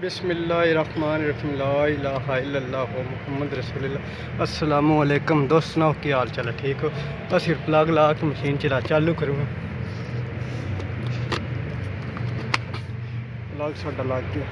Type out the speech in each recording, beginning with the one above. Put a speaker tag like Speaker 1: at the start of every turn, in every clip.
Speaker 1: बिस्मिल्लाहिर्रहमानिर्रहीम ला इलाहा इल्लल्लाह मुहम्मद रसूलुल्लाह। अस्सलामु अलैकुम दोस्तों, क्या हाल चाल है? ठीक हो? तो सिर्फ प्लग ला के मशीन चला चालू करूँगा। प्लग साडा लग गया।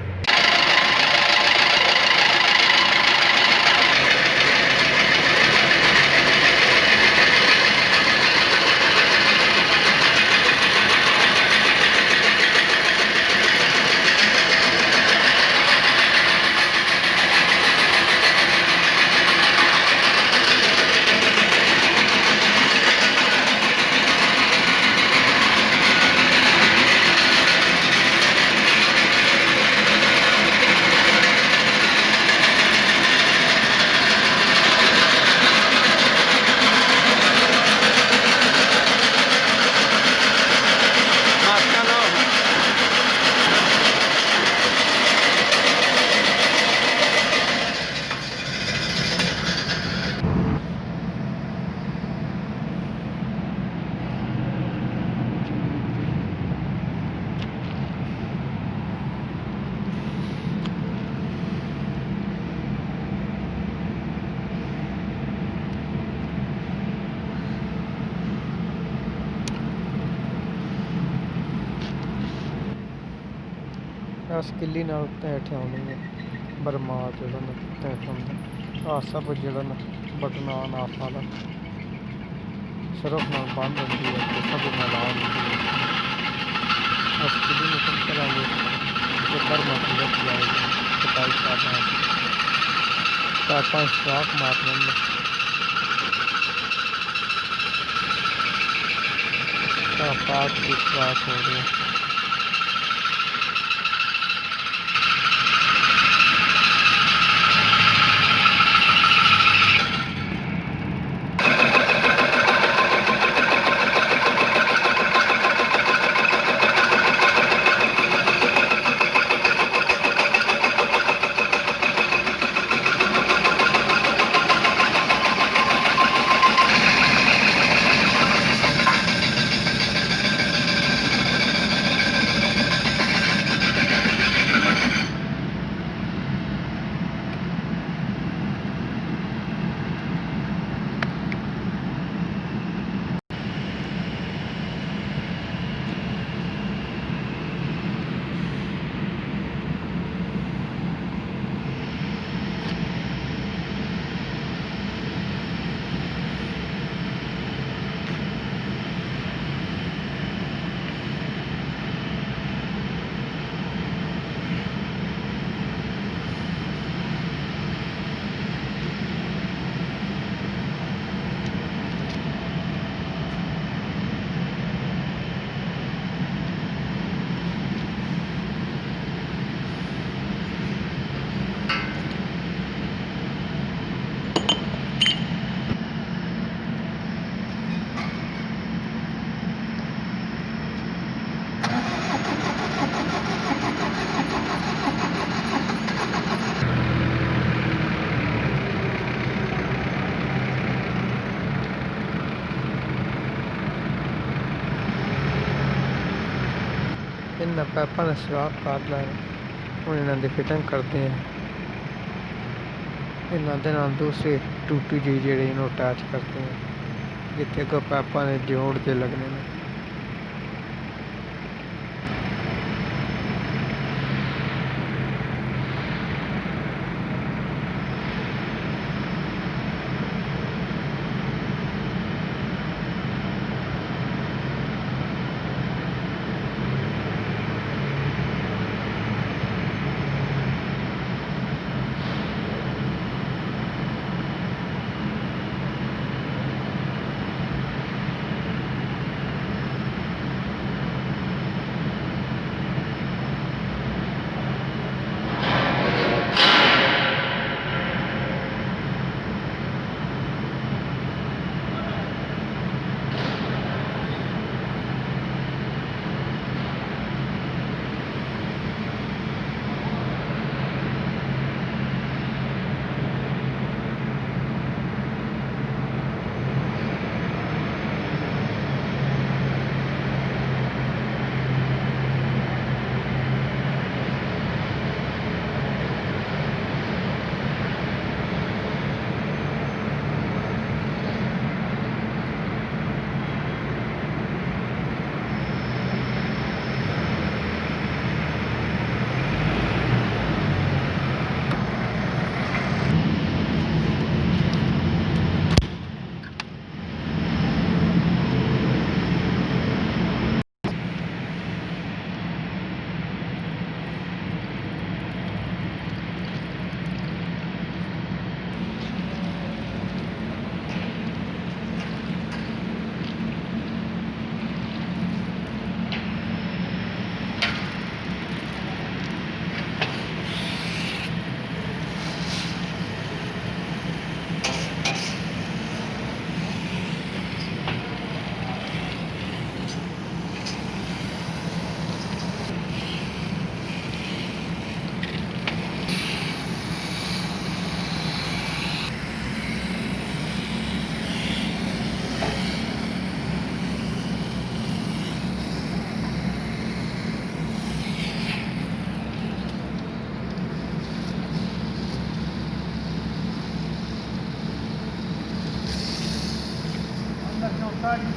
Speaker 1: स्किली नाल हेठ आने बरमार जो हेठ आता आसा पर जो बटन ऑन ऑफ वाला सिर्फ नाल बंद होती है तो सब नाल ऑन होती है। स्किली निकल करेंगे तो बर्मा की रख जाएगी कटाई करना चार पाँच स्टॉक मारने पाँच की स्टॉक हो रही है। इन पैपा ने सुराख कर लैने हूँ इन्हों की फिटिंग करते हैं। इन्हों दूसरी टूटी जी जी अटैच करते हैं जितने को पैपा ने जोड़ के लगने में।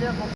Speaker 1: ਲਿਆ